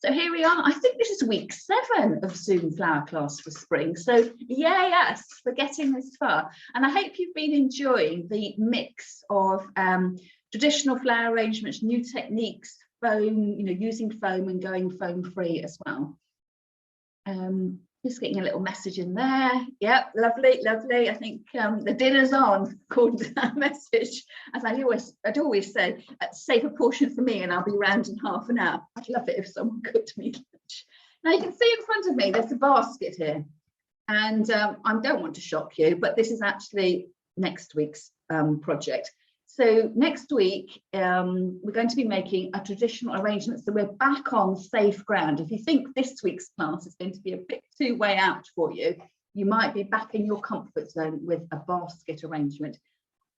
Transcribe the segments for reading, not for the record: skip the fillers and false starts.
So here we are. I think this is week 7 of Zoom flower class for spring. So yes, for getting this far. And I hope you've been enjoying the mix of traditional flower arrangements, new techniques, foam, using foam and going foam free as well. Just getting a little message in there. Yep, lovely, lovely. I think the dinner's on, according to that message. As I'd always say, save a portion for me and I'll be round in half an hour. I'd love it if someone cooked me lunch. Now you can see in front of me, there's a basket here. And I don't want to shock you, but this is actually next week's project. So next week, we're going to be making a traditional arrangement. So we're back on safe ground. If you think this week's class is going to be a bit too way out for you, you might be back in your comfort zone with a basket arrangement.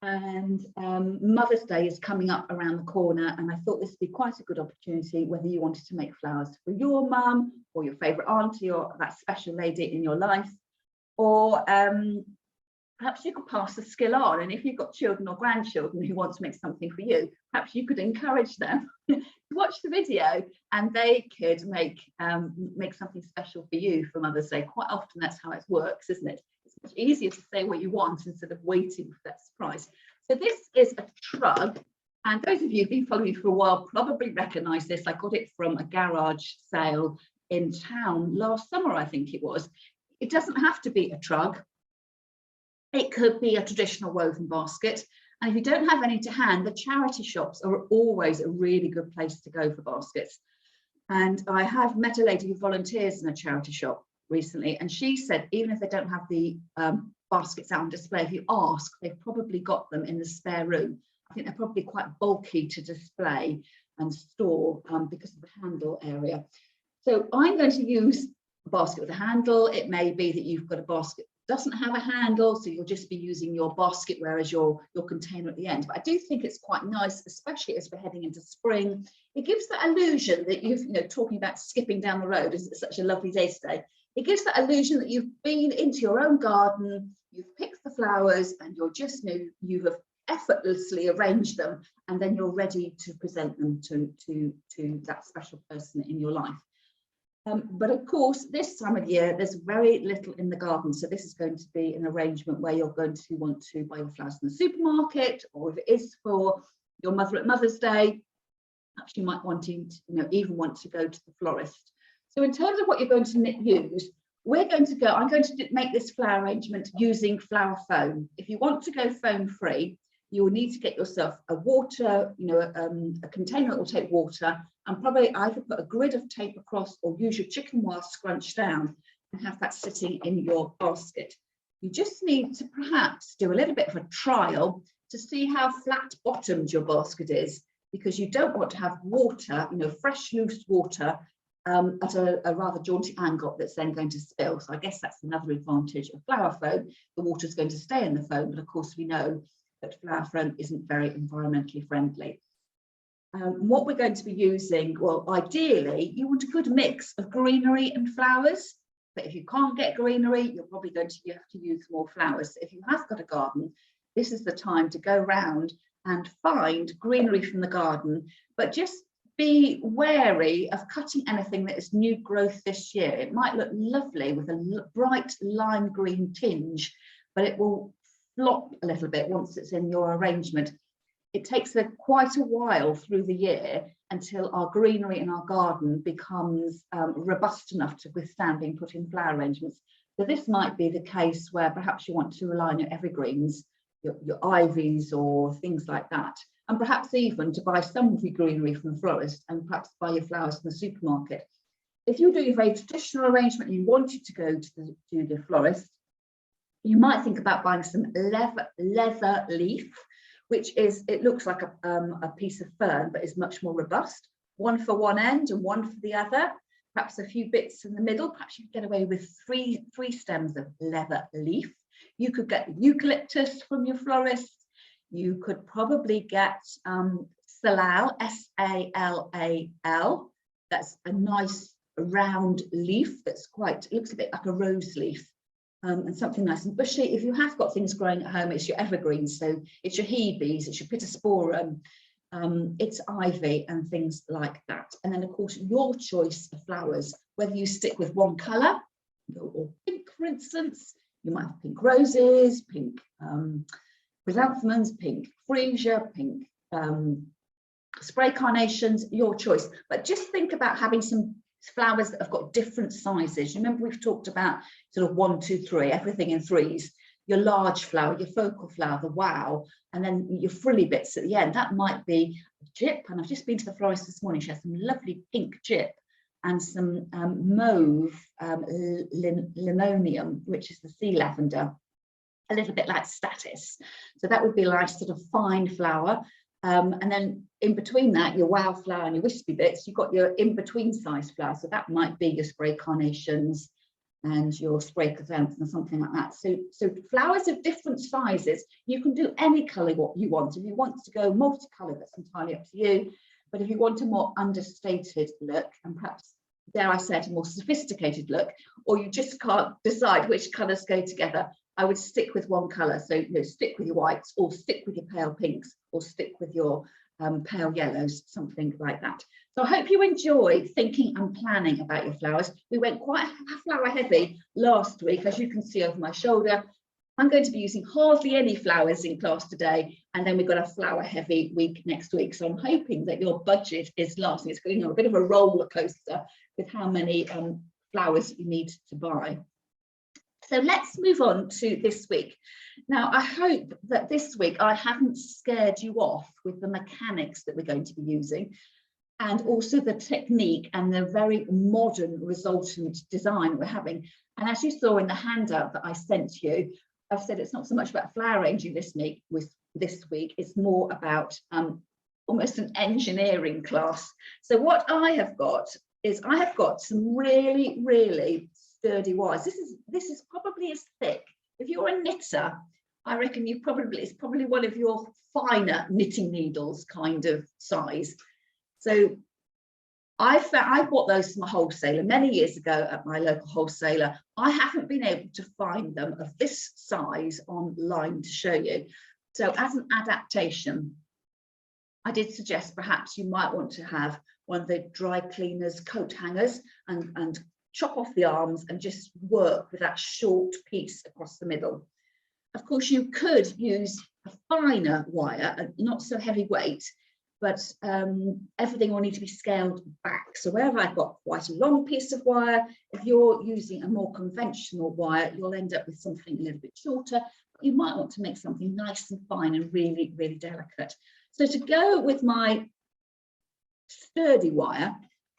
And Mother's Day is coming up around the corner. And I thought this would be quite a good opportunity, whether you wanted to make flowers for your mum or your favourite auntie or that special lady in your life, or perhaps you could pass the skill on. And if you've got children or grandchildren who want to make something for you, perhaps you could encourage them to watch the video and they could make something special for you for Mother's Day. Quite often that's how it works, isn't it? It's much easier to say what you want instead of waiting for that surprise. So this is a trug. And those of you who've been following me for a while probably recognise this. I got it from a garage sale in town last summer, I think it was. It doesn't have to be a trug. It could be a traditional woven basket. And if you don't have any to hand, the charity shops are always a really good place to go for baskets. And I have met a lady who volunteers in a charity shop recently, and she said even if they don't have the baskets out on display, if you ask, they've probably got them in the spare room. I think they're probably quite bulky to display and store because of the handle area. So I'm going to use a basket with a handle. It may be that you've got a basket doesn't have a handle, so you'll just be using your basket whereas your container at the end. But I do think it's quite nice, especially as we're heading into spring. It gives that illusion that you've, talking about skipping down the road, is such a lovely day today. It gives that illusion that you've been into your own garden, you've picked the flowers, and you're just you have effortlessly arranged them, and then you're ready to present them to that special person in your life. But of course, this time of year, there's very little in the garden. So this is going to be an arrangement where you're going to want to buy your flowers in the supermarket, or if it is for your mother at Mother's Day, perhaps you might want to, even want to go to the florist. So in terms of what you're going to use, I'm going to make this flower arrangement using flower foam. If you want to go foam free, you will need to get yourself a water, a container that will take water, and probably either put a grid of tape across or use your chicken wire scrunched down and have that sitting in your basket. You just need to perhaps do a little bit of a trial to see how flat bottomed your basket is, because you don't want to have water, fresh loose water at a rather jaunty angle that's then going to spill. So I guess that's another advantage of flower foam. The water is going to stay in the foam, but of course we know that flower foam isn't very environmentally friendly. What we're going to be using, well, ideally, you want a good mix of greenery and flowers. But if you can't get greenery, you're probably going to have to use more flowers. So if you have got a garden, this is the time to go round and find greenery from the garden, but just be wary of cutting anything that is new growth this year. It might look lovely with a bright lime green tinge, but it will flop a little bit once it's in your arrangement. It takes quite a while through the year until our greenery in our garden becomes robust enough to withstand being put in flower arrangements. So this might be the case where perhaps you want to rely on your evergreens, your ivies or things like that, and perhaps even to buy some of your greenery from the florist and perhaps buy your flowers from the supermarket. If you're doing a very traditional arrangement and you wanted to go to the florist, you might think about buying some leather leaf, which is, it looks like a piece of fern, but is much more robust. One for one end and one for the other, perhaps a few bits in the middle. Perhaps you could get away with three stems of leather leaf. You could get eucalyptus from your florist. You could probably get salal, S-A-L-A-L. That's a nice round leaf that's it looks a bit like a rose leaf. And something nice and bushy. If you have got things growing at home, it's your evergreens, so it's your hebes, it's your pittosporum, it's ivy and things like that. And then of course your choice of flowers, whether you stick with one colour or pink, for instance. You might have pink roses, pink chrysanthemums, pink freesia, pink spray carnations, your choice. But just think about having some flowers that have got different sizes. Remember, we've talked about sort of 1, 2, 3, everything in threes. Your large flower, your focal flower, the wow, and then your frilly bits at the end. That might be a gyp. And I've just been to the florist this morning. She has some lovely pink gyp and some mauve limonium, which is the sea lavender, a little bit like status. So that would be like sort of fine flower. And then in between that, your wow flower and your wispy bits, you've got your in-between size flower. So that might be your spray carnations and your spray chrysanthemums or something like that. So flowers of different sizes, you can do any colour what you want. If you want to go multicolour, that's entirely up to you. But if you want a more understated look, and perhaps, dare I say it, a more sophisticated look, or you just can't decide which colours go together, I would stick with one colour. So, you know, stick with your whites, or stick with your pale pinks, or stick with your pale yellows, something like that. So I hope you enjoy thinking and planning about your flowers. We went quite flower heavy last week, as you can see over my shoulder. I'm going to be using hardly any flowers in class today, and then we've got a flower heavy week next week. So I'm hoping that your budget is lasting. It's going on a bit of a roller coaster with how many flowers you need to buy. So let's move on to this week. Now, I hope that this week I haven't scared you off with the mechanics that we're going to be using, and also the technique and the very modern resultant design we're having. And as you saw in the handout that I sent you, I've said it's not so much about flower arranging this week, it's more about almost an engineering class. So what I have got is I have got some really, really sturdy wires. This is probably as thick. If you're a knitter, I reckon it's probably one of your finer knitting needles kind of size. So I bought those from a wholesaler many years ago at my local wholesaler. I haven't been able to find them of this size online to show you. So as an adaptation, I did suggest perhaps you might want to have one of the dry cleaners coat hangers and chop off the arms and just work with that short piece across the middle. Of course, you could use a finer wire, not so heavyweight, but everything will need to be scaled back. So wherever I've got quite a long piece of wire, if you're using a more conventional wire, you'll end up with something a little bit shorter. You might want to make something nice and fine and really, really delicate. So to go with my sturdy wire,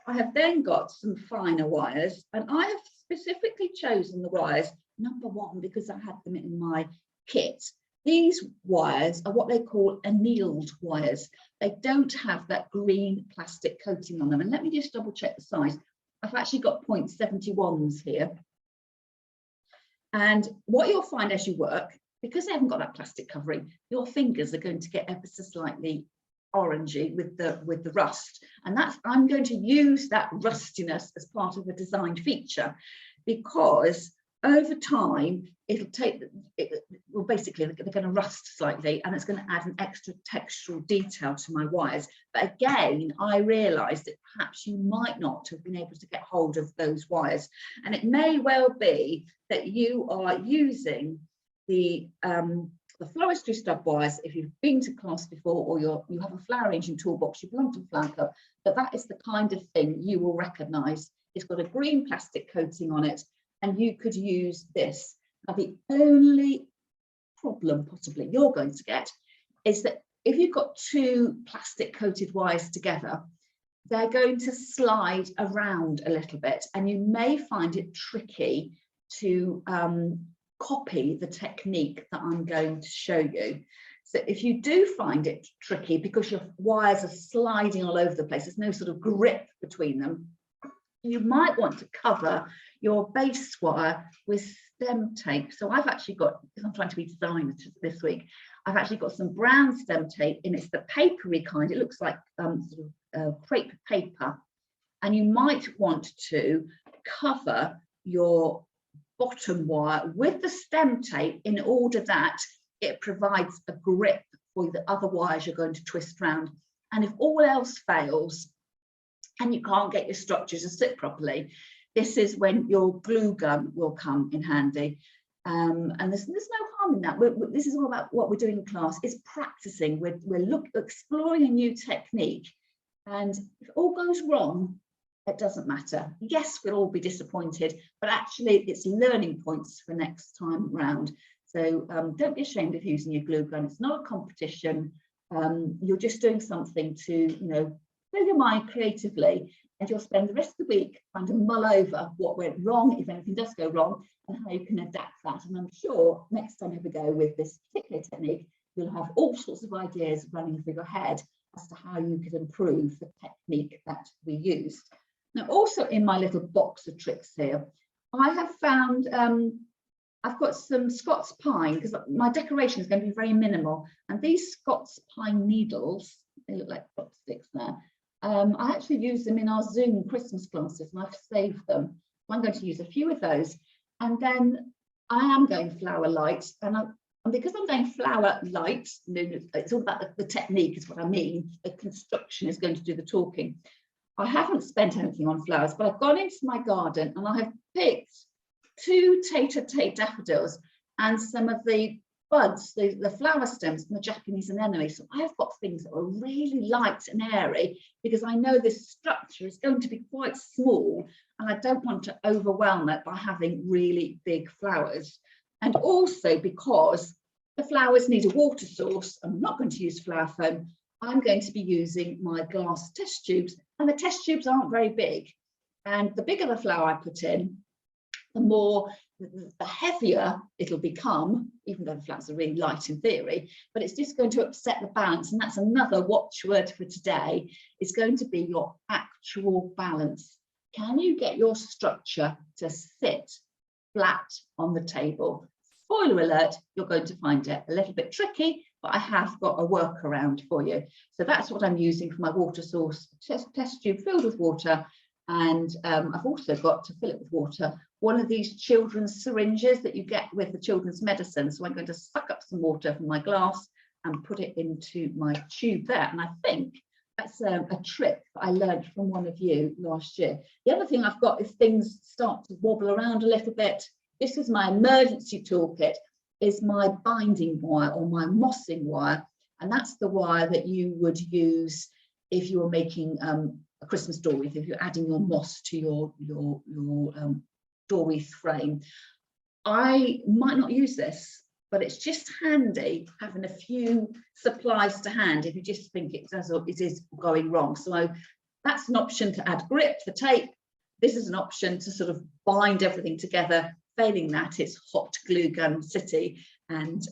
I have then got some finer wires, and I have specifically chosen the wires, number one, because I had them in my kit. These wires are what they call annealed wires. They don't have that green plastic coating on them. And let me just double check the size. I've actually got 0.71s here. And what you'll find as you work, because they haven't got that plastic covering, your fingers are going to get ever so slightly orangey with the rust. And I'm going to use that rustiness as part of a design feature, because over time well, basically they're going to rust slightly, and it's going to add an extra textural detail to my wires. But again, I realized that perhaps you might not have been able to get hold of those wires, and it may well be that you are using the floristry stub wires if you've been to class before, or you have a flower arranging toolbox, you belong to Flower Club, but that is the kind of thing you will recognize. It's got a green plastic coating on it, and you could use this. Now, the only problem possibly you're going to get is that if you've got two plastic coated wires together, they're going to slide around a little bit, and you may find it tricky to copy the technique that I'm going to show you. So if you do find it tricky because your wires are sliding all over the place, there's no sort of grip between them, you might want to cover your base wire with stem tape. So I've actually got, because I'm trying to be designer this week, I've actually got some brown stem tape, and it's the papery kind. It looks like sort of crepe paper, and you might want to cover your bottom wire with the stem tape in order that it provides a grip for the other wires you're going to twist round. And if all else fails and you can't get your structure to sit properly, this is when your glue gun will come in handy. And there's no harm in that. This is all about what we're doing in class, is practicing. We're exploring a new technique. And if it all goes wrong, it doesn't matter. Yes, we'll all be disappointed, but actually it's learning points for next time round. So don't be ashamed of using your glue gun. It's not a competition. You're just doing something to, you know, fill your mind creatively, and you'll spend the rest of the week trying to mull over what went wrong, if anything does go wrong, and how you can adapt that. And I'm sure next time you ever go with this particular technique, you'll have all sorts of ideas running through your head as to how you could improve the technique that we used. Now, also in my little box of tricks here, I have found, I've got some Scots pine, because my decoration is going to be very minimal. And these Scots pine needles, they look like chopsticks there. I actually use them in our Zoom Christmas classes, and I've saved them. I'm going to use a few of those. And then I am going flower light, and because I'm going flower light, it's all about the technique is what I mean. The construction is going to do the talking. I haven't spent anything on flowers, but I've gone into my garden and I have picked 2 tater-tate daffodils and some of the buds, the flower stems from the Japanese anemone. So I've got things that are really light and airy, because I know this structure is going to be quite small and I don't want to overwhelm it by having really big flowers. And also because the flowers need a water source, I'm not going to use flower foam. I'm going to be using my glass test tubes, and the test tubes aren't very big. And the bigger the flower I put in, the heavier it'll become, even though the flowers are really light in theory, but it's just going to upset the balance. And that's another watchword for today, is going to be your actual balance. Can you get your structure to sit flat on the table? Spoiler alert, you're going to find it a little bit tricky, but I have got a workaround for you. So that's what I'm using for my water source, test tube filled with water. And I've also got, to fill it with water, one of these children's syringes that you get with the children's medicine. So I'm going to suck up some water from my glass and put it into my tube there. And I think that's a trick that I learned from one of you last year. The other thing I've got, if things start to wobble around a little bit, this is my emergency toolkit, is my binding wire or my mossing wire. And that's the wire that you would use if you were making a Christmas door wreath, if you're adding your moss to your door wreath frame. I might not use this, but it's just handy having a few supplies to hand if you just think it is going wrong. So that's an option to add grip for tape. This is an option to sort of bind everything together. Failing that, it's hot glue gun city. And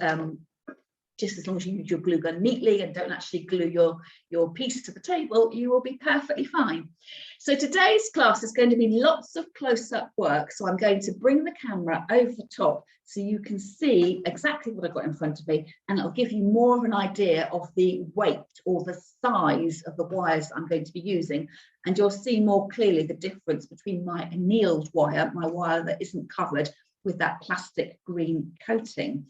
just as long as you use your glue gun neatly and don't actually glue your piece to the table, you will be perfectly fine. So today's class is going to be lots of close-up work. So I'm going to bring the camera over the top so you can see exactly what I've got in front of me, and it'll give you more of an idea of the weight or the size of the wires I'm going to be using. And you'll see more clearly the difference between my annealed wire, my wire that isn't covered with that plastic green coating.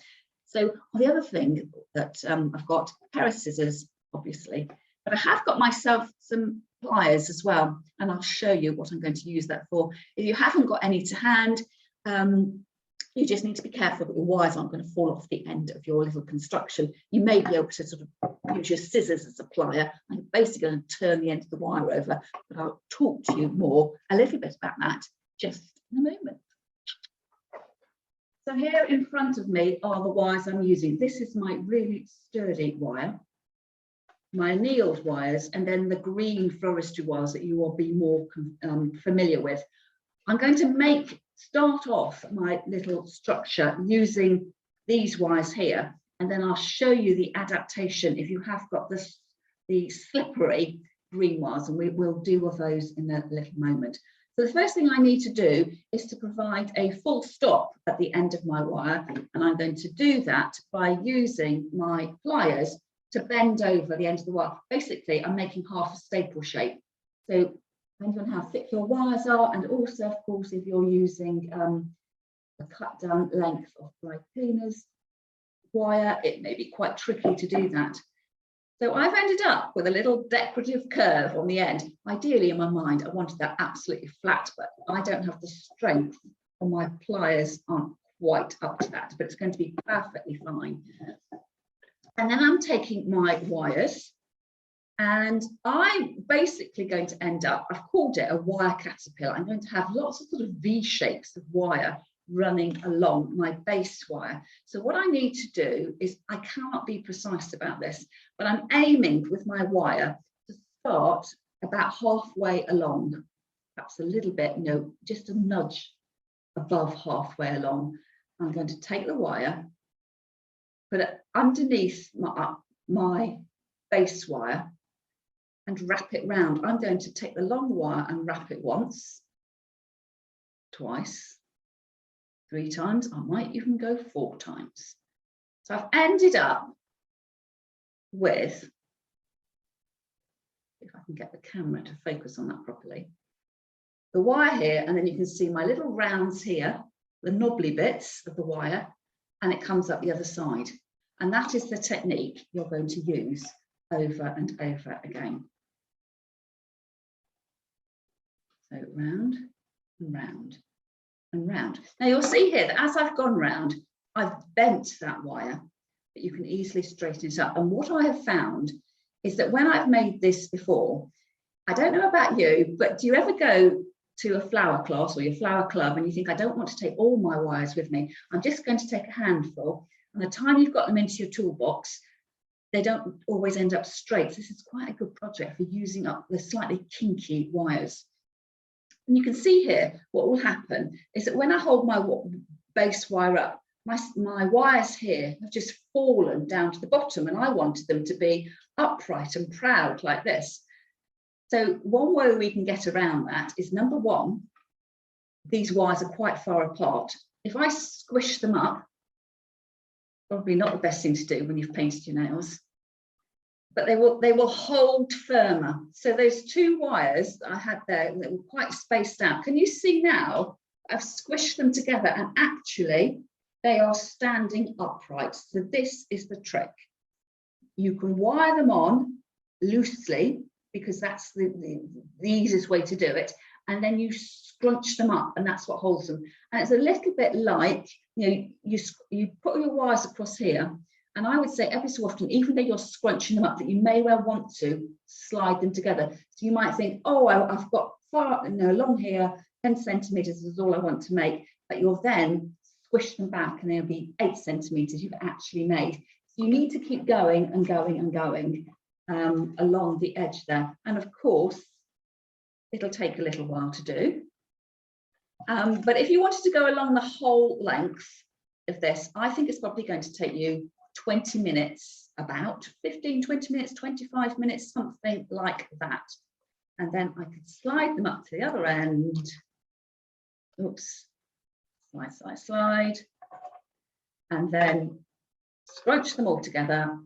So the other thing that I've got a pair of scissors, obviously, but I have got myself some pliers as well, and I'll show you what I'm going to use that for. If you haven't got any to hand, you just need to be careful that the wires aren't going to fall off the end of your little construction. You may be able to sort of use your scissors as a plier. I'm basically going to turn the end of the wire over, but I'll talk to you a little bit about that just in a moment. So here in front of me are the wires I'm using. This is my really sturdy wire, my annealed wires, and then the green floristry wires that you will be more familiar with. I'm going to start off my little structure using these wires here, and then I'll show you the adaptation if you have got the slippery green wires, and we'll deal with those in a little moment. So the first thing I need to do is to provide a full stop at the end of my wire, and I'm going to do that by using my pliers to bend over the end of the wire. Basically, I'm making half a staple shape. So depending on how thick your wires are, and also, of course, if you're using a cut down length of dry cleaners wire, it may be quite tricky to do that. So I've ended up with a little decorative curve on the end. Ideally, in my mind, I wanted that absolutely flat, but I don't have the strength, or my pliers aren't quite up to that, but it's going to be perfectly fine. And then I'm taking my wires, and I'm basically going to end up, I've called it a wire caterpillar. I'm going to have lots of sort of V shapes of wire running along my base wire. So what I need to do is, I cannot be precise about this, but I'm aiming with my wire to start about halfway along, perhaps a little bit, just a nudge above halfway along. I'm going to take the wire, put it underneath my base wire and wrap it round. I'm going to take the long wire and wrap it once, twice, 3 times. I might even go 4 times. So I've ended up with, if I can get the camera to focus on that properly, the wire here, and then you can see my little rounds here, the knobbly bits of the wire, and it comes up the other side. And that is the technique you're going to use over and over again. So round and round and round. Now you'll see here that as I've gone round, I've bent that wire, but you can easily straighten it up. And what I have found is that when I've made this before, I don't know about you, but do you ever go to a flower class or your flower club and you think, I don't want to take all my wires with me, I'm just going to take a handful, and the time you've got them into your toolbox, they don't always end up straight. So this is quite a good project for using up the slightly kinky wires. And you can see here what will happen is that when I hold my base wire up, my wires here have just fallen down to the bottom, and I wanted them to be upright and proud like this. So one way we can get around that is, number one, these wires are quite far apart. If I squish them up, probably not the best thing to do when you've painted your nails, but they will hold firmer. So those 2 wires that I had there that were quite spaced out, can you see now? I've squished them together and actually they are standing upright. So this is the trick. You can wire them on loosely, because that's the easiest way to do it, and then you scrunch them up, and that's what holds them. And it's a little bit like, you put your wires across here, and I would say every so often, even though you're scrunching them up, that you may well want to slide them together. So you might think, oh, I've got along here, 10 centimeters is all I want to make, but you'll then squish them back and they'll be 8 centimeters you've actually made. So you need to keep going and going and going along the edge there. And of course, it'll take a little while to do. But if you wanted to go along the whole length of this, I think it's probably going to take you 20 minutes, about 15, 20 minutes, 25 minutes, something like that. And then I could slide them up to the other end. Oops, slide, slide, slide. And then scrunch them all together,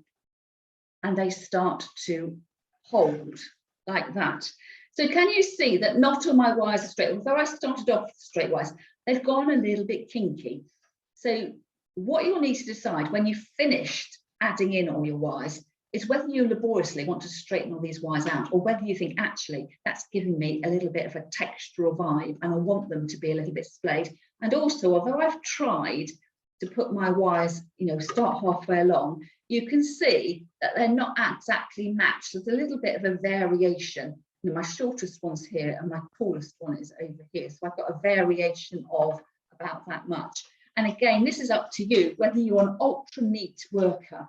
and they start to hold like that. So can you see that not all my wires are straight? Although I started off with straight wires, they've gone a little bit kinky. So what you'll need to decide when you've finished adding in all your wires is whether you laboriously want to straighten all these wires out, or whether you think, actually, that's giving me a little bit of a textural vibe and I want them to be a little bit splayed. And also, although I've tried to put my wires, start halfway along, you can see that they're not exactly matched. There's a little bit of a variation. My shortest one's here and my tallest one is over here. So I've got a variation of about that much. And again, this is up to you, whether you're an ultra neat worker.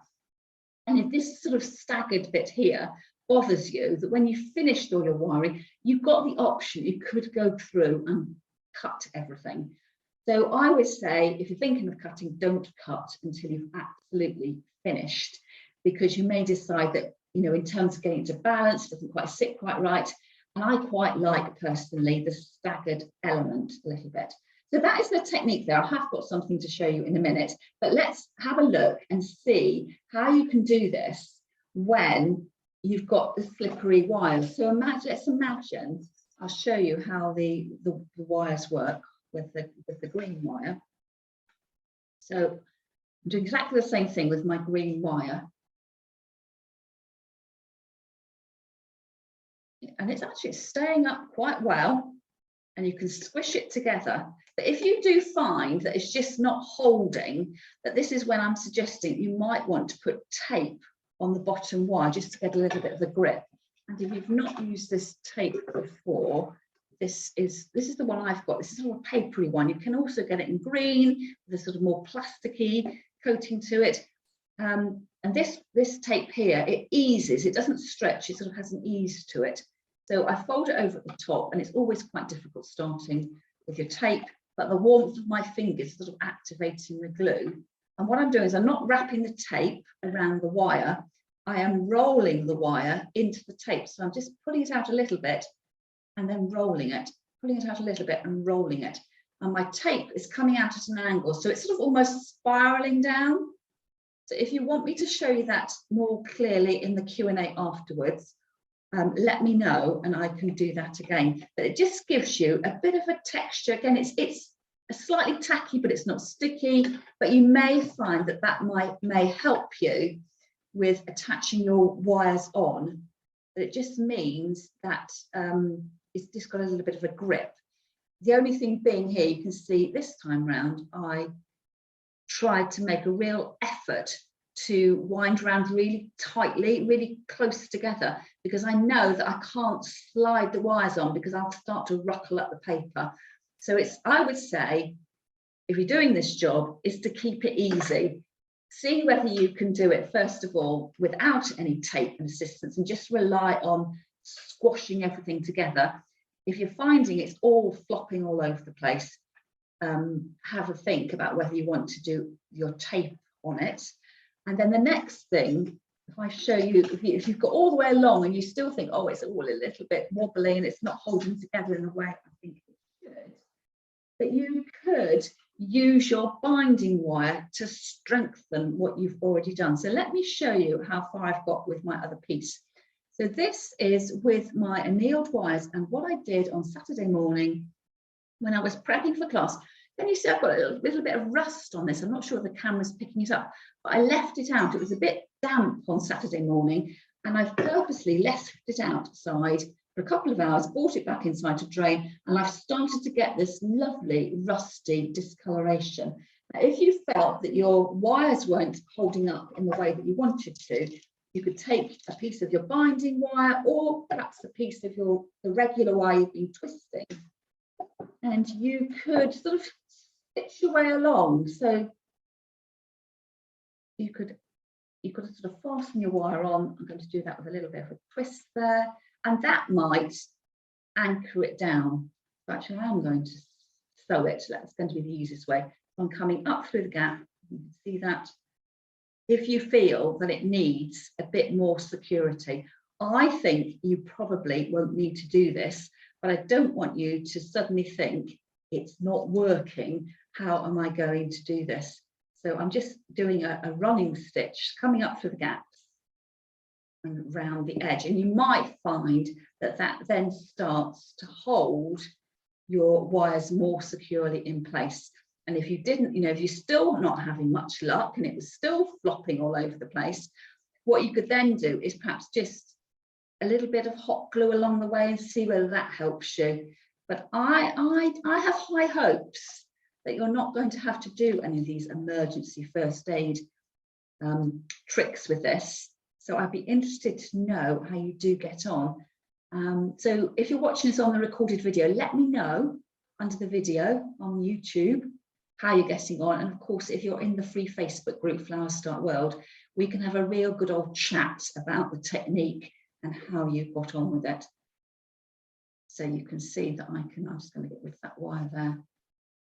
And if this sort of staggered bit here bothers you, that when you've finished all your wiring, you've got the option, you could go through and cut everything. So I would say, if you're thinking of cutting, don't cut until you've absolutely finished, because you may decide that, in terms of getting it to balance, it doesn't quite sit quite right. And I quite like, personally, the staggered element a little bit. So that is the technique there. I have got something to show you in a minute, but let's have a look and see how you can do this when you've got the slippery wires. So let's imagine, I'll show you how the wires work with the green wire. So I'm doing exactly the same thing with my green wire. and it's actually staying up quite well, and you can squish it together. But if you do find that it's just not holding, that this is when I'm suggesting you might want to put tape on the bottom wire just to get a little bit of a grip. And if you've not used this tape before, this is the one I've got. This is a little papery one. You can also get it in green with a sort of more plasticky coating to it. And this tape here, it eases, it doesn't stretch, it sort of has an ease to it. So I fold it over at the top, and it's always quite difficult starting with your tape, but the warmth of my fingers is sort of activating the glue. And what I'm doing is I'm not wrapping the tape around the wire, I am rolling the wire into the tape. So I'm just pulling it out a little bit and then rolling it, pulling it out a little bit and rolling it. And my tape is coming out at an angle, so it's sort of almost spiraling down. So if you want me to show you that more clearly in the Q&A afterwards, let me know and I can do that again. But it just gives you a bit of a texture. Again, it's slightly tacky, but it's not sticky. But you may find that that may help you with attaching your wires on. But it just means that it's just got a little bit of a grip. The only thing being here, you can see this time round, I tried to make a real effort to wind around really tightly, really close together, because I know that I can't slide the wires on because I'll start to ruffle up the paper. So I would say, if you're doing this job, is to keep it easy. See whether you can do it, first of all, without any tape and assistance, and just rely on squashing everything together. If you're finding it's all flopping all over the place, have a think about whether you want to do your tape on it. And then the next thing, if I show you, if you've got all the way along and you still think, oh, it's all a little bit wobbly and it's not holding together in the way I think it should, but you could use your binding wire to strengthen what you've already done. So let me show you how far I've got with my other piece. So this is with my annealed wires, and what I did on Saturday morning when I was prepping for class. Then you see I've got a little bit of rust on this. I'm not sure if the camera's picking it up, but I left it out. It was a bit damp on Saturday morning, and I've purposely left it outside for a couple of hours, brought it back inside to drain, and I've started to get this lovely rusty discoloration. Now, if you felt that your wires weren't holding up in the way that you wanted to, you could take a piece of your binding wire, or perhaps a piece of the regular wire you've been twisting, and you could sort of stitch your way along. So you could sort of fasten your wire on. I'm going to do that with a little bit of a twist there, and that might anchor it down. So actually, I am going to sew it. That's going to be the easiest way. I'm coming up through the gap. You can see that. If you feel that it needs a bit more security, I think you probably won't need to do this, but I don't want you to suddenly think it's not working. How am I going to do this? So I'm just doing a running stitch, coming up through the gaps and round the edge. And you might find that that then starts to hold your wires more securely in place. And if you didn't, if you're still not having much luck and it was still flopping all over the place, what you could then do is perhaps just a little bit of hot glue along the way and see whether that helps you. But I have high hopes that you're not going to have to do any of these emergency first aid tricks with this. So I'd be interested to know how you do get on. So if you're watching this on the recorded video, let me know under the video on YouTube how you're getting on. And of course, if you're in the free Facebook group Flower Start World, we can have a real good old chat about the technique and how you've got on with it. So you can see that I'm just going to get rid of that wire there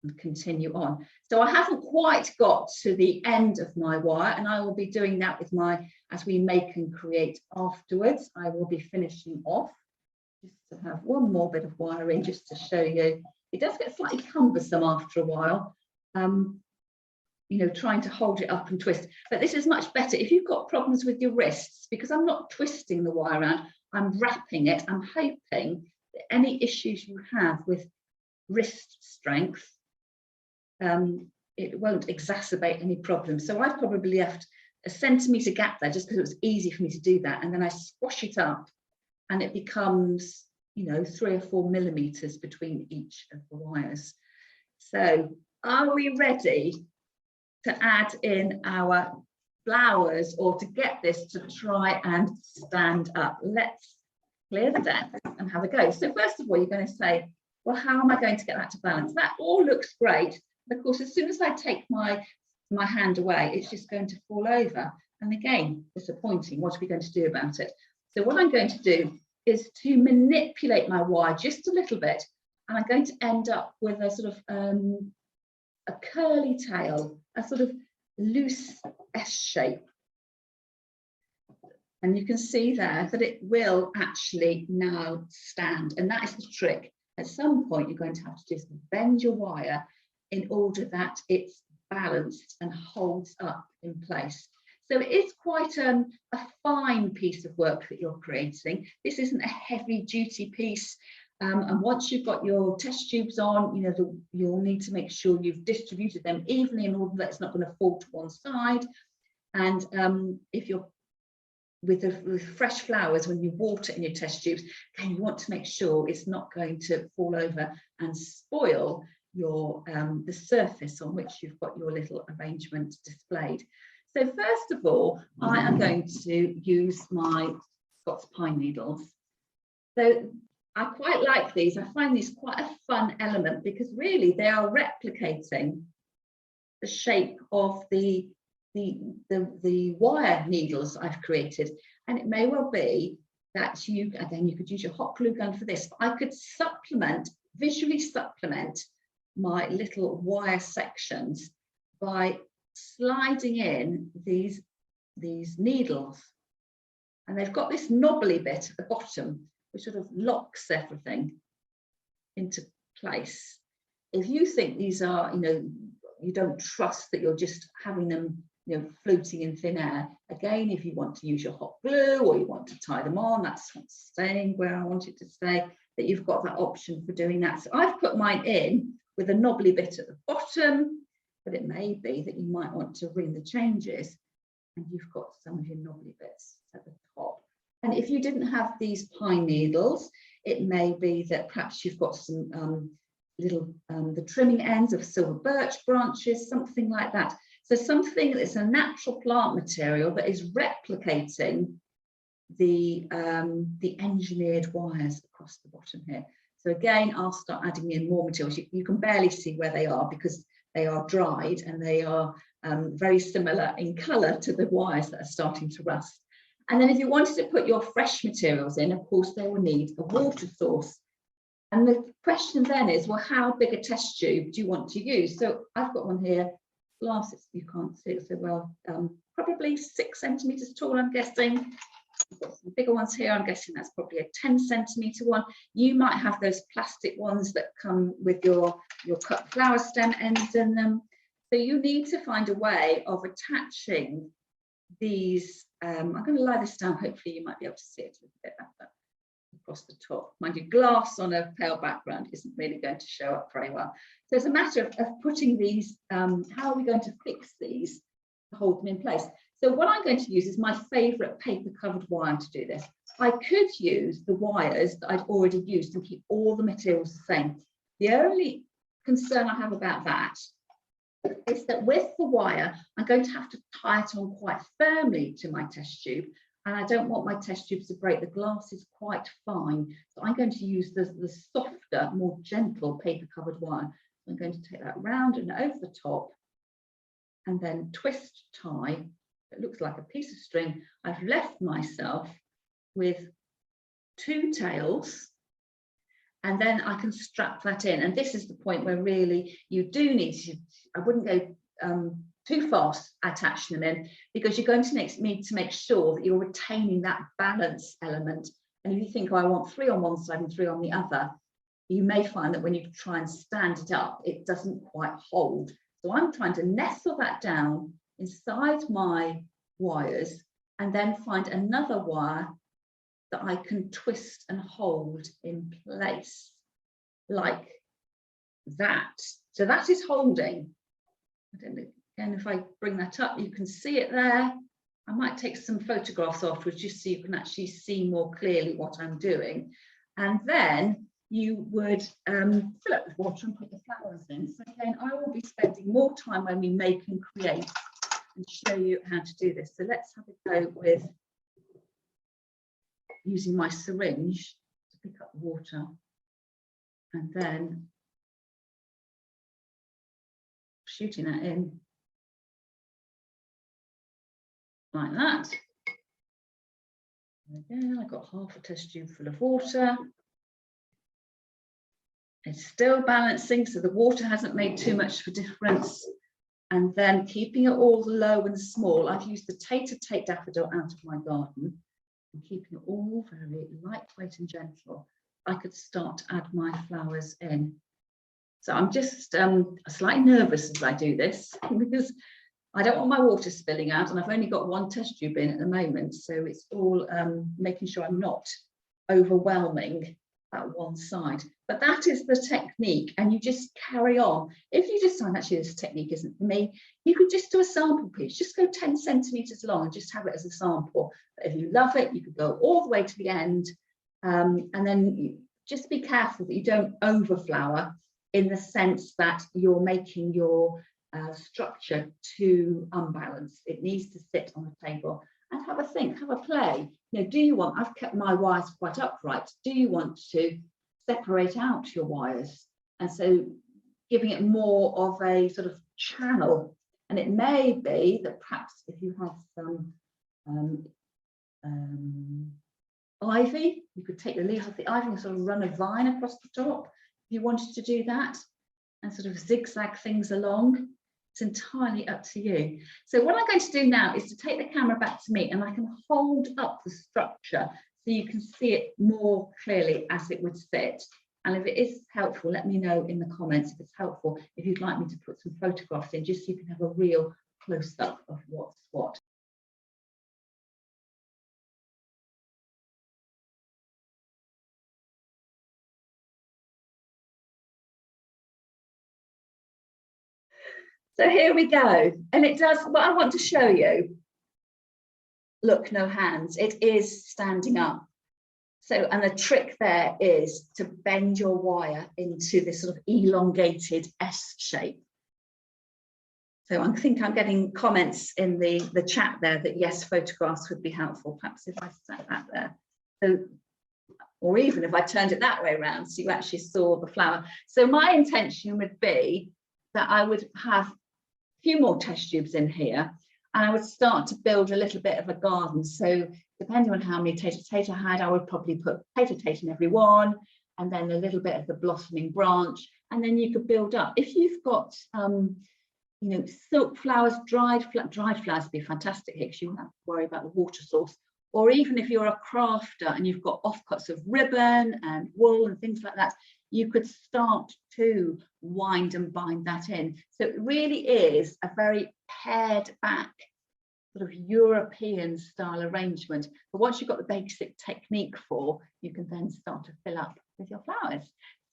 and continue on. So I haven't quite got to the end of my wire, and I will be doing that with as we make and create afterwards. I will be finishing off just to have one more bit of wiring just to show you. It does get slightly cumbersome after a while, trying to hold it up and twist, but this is much better if you've got problems with your wrists, because I'm not twisting the wire around, I'm wrapping it. I'm hoping that any issues you have with wrist strength, it won't exacerbate any problems. So I've probably left a centimetre gap there just because it was easy for me to do that, and then I squash it up and it becomes, you know, 3 or 4 millimeters between each of the wires. So are we ready to add in our flowers, or to get this to try and stand up? Let's clear the deck and have a go. So first of all, you're going to say, well, how am I going to get that to balance? That all looks great. But of course, as soon as I take my hand away, it's just going to fall over. And again, disappointing. What are we going to do about it? So what I'm going to do is to manipulate my wire just a little bit, and I'm going to end up with a sort of a curly tail, a sort of loose S shape. And you can see there that it will actually now stand, and that is the trick. At some point, you're going to have to just bend your wire in order that it's balanced and holds up in place. So it is quite a fine piece of work that you're creating. This isn't a heavy duty piece. And once you've got your test tubes on, you know, you'll need to make sure you've distributed them evenly in order that it's not going to fall to one side. And if you're with fresh flowers, when you water in your test tubes, again, you want to make sure it's not going to fall over and spoil your the surface on which you've got your little arrangement displayed. So first of all, I am going to use my Scots pine needles. So I quite like these. I find these quite a fun element, because really they are replicating the shape of the wire needles I've created. And it may well be that you could use your hot glue gun for this, but I could visually supplement my little wire sections by sliding in these needles. And they've got this knobbly bit at the bottom, which sort of locks everything into place. If you think these are, you know, you don't trust that you're just having them, you know, floating in thin air, again, if you want to use your hot glue or you want to tie them on, that's staying where I want it to stay, that you've got that option for doing that. So I've put mine in with a knobbly bit at the bottom, but it may be that you might want to ring the changes and you've got some of your knobbly bits at the top. And if you didn't have these pine needles, it may be that perhaps you've got some the trimming ends of silver birch branches, something like that. So something that's a natural plant material that is replicating the engineered wires across the bottom here. So again, I'll start adding in more materials. You can barely see where they are because they are dried, and they are very similar in colour to the wires that are starting to rust. And then if you wanted to put your fresh materials in, of course, they will need a water source. And the question then is, well, how big a test tube do you want to use? So I've got one here, glasses, you can't see it so well, probably 6 centimetres tall, I'm guessing. I've got some bigger ones here, I'm guessing that's probably a 10 centimetre one. You might have those plastic ones that come with your cut flower stem ends in them. So you need to find a way of attaching these. I'm going to lie this down, hopefully you might be able to see it a little bit better across the top. Mind you, glass on a pale background isn't really going to show up very well. So it's a matter of putting these, how are we going to fix these to hold them in place? So what I'm going to use is my favourite paper covered wire to do this. I could use the wires that I'd already used and keep all the materials the same. The only concern I have about that is that with the wire, I'm going to have to tie it on quite firmly to my test tube, and I don't want my test tubes to break. The glass is quite fine, so I'm going to use the softer, more gentle paper covered wire. So I'm going to take that round and over the top, and then twist tie. It looks like a piece of string. I've left myself with 2 tails, and then I can strap that in. And this is the point where really you do need to, I wouldn't go too fast attaching them in, because you're going to need to make sure that you're retaining that balance element. And if you think, oh, I want 3 on one side and 3 on the other, you may find that when you try and stand it up, it doesn't quite hold. So I'm trying to nestle that down inside my wires, and then find another wire that I can twist and hold in place like that. So that is holding. I don't know, again, if I bring that up, you can see it there. I might take some photographs afterwards just so you can actually see more clearly what I'm doing. And then you would fill up with water and put the flowers in. So again, I will be spending more time when we make and create and show you how to do this. So let's have a go with using my syringe to pick up water and then shooting that in like that. And again, I've got half a test tube full of water. It's still balancing, so the water hasn't made too much of a difference. And then keeping it all low and small. I've used the Tate daffodil out of my garden and keeping it all very lightweight and gentle. I could start to add my flowers in. So I'm just slightly nervous as I do this because I don't want my water spilling out, and I've only got one test tube in at the moment. So it's all making sure I'm not overwhelming that one side. But that is the technique, and you just carry on. If you decide actually this technique isn't for me, you could just do a sample piece, just go 10 centimeters long and just have it as a sample. But if you love it, you could go all the way to the end, and then you just be careful that you don't overflower in the sense that you're making your structure too unbalanced. It needs to sit on the table and have a think, have a play. You know, do you want, I've kept my wires quite upright, do you want to separate out your wires? And so giving it more of a sort of channel. And it may be that perhaps if you have some ivy, you could take the leaves of the ivy and sort of run a vine across the top if you wanted to do that and sort of zigzag things along. It's entirely up to you. So what I'm going to do now is to take the camera back to me, and I can hold up the structure so you can see it more clearly as it would sit. And if it is helpful, let me know in the comments if it's helpful, if you'd like me to put some photographs in, just so you can have a real close-up of what's what. So here we go, and it does what I want to show you. Look, no hands, it is standing up. So, and the trick there is to bend your wire into this sort of elongated S shape. So I think I'm getting comments in the chat there that yes, photographs would be helpful. Perhaps if I set that there. So, or even if I turned it that way around so you actually saw the flower. So my intention would be that I would have a few more test tubes in here, and I would start to build a little bit of a garden. So depending on how many tate I had, I would probably put tate in every one, and then a little bit of the blossoming branch, and then you could build up. If you've got you know, silk flowers, dried flowers would be fantastic here because you won't have to worry about the water source. Or even if you're a crafter and you've got offcuts of ribbon and wool and things like that, you could start to wind and bind that in. So it really is a very pared back sort of European style arrangement. But once you've got the basic technique for, you can then start to fill up with your flowers.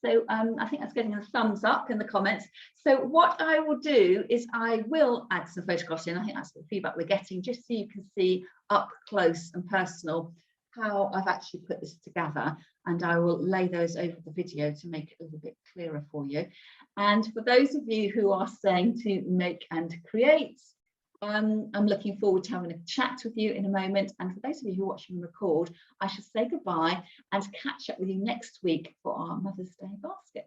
So I think that's getting a thumbs up in the comments. So what I will do is I will add some photographs in. I think that's the feedback we're getting, just so you can see up close and personal how I've actually put this together, and I will lay those over the video to make it a little bit clearer for you. And for those of you who are saying to make and create, I'm looking forward to having a chat with you in a moment. And for those of you who are watching the record, I shall say goodbye and catch up with you next week for our Mother's Day basket.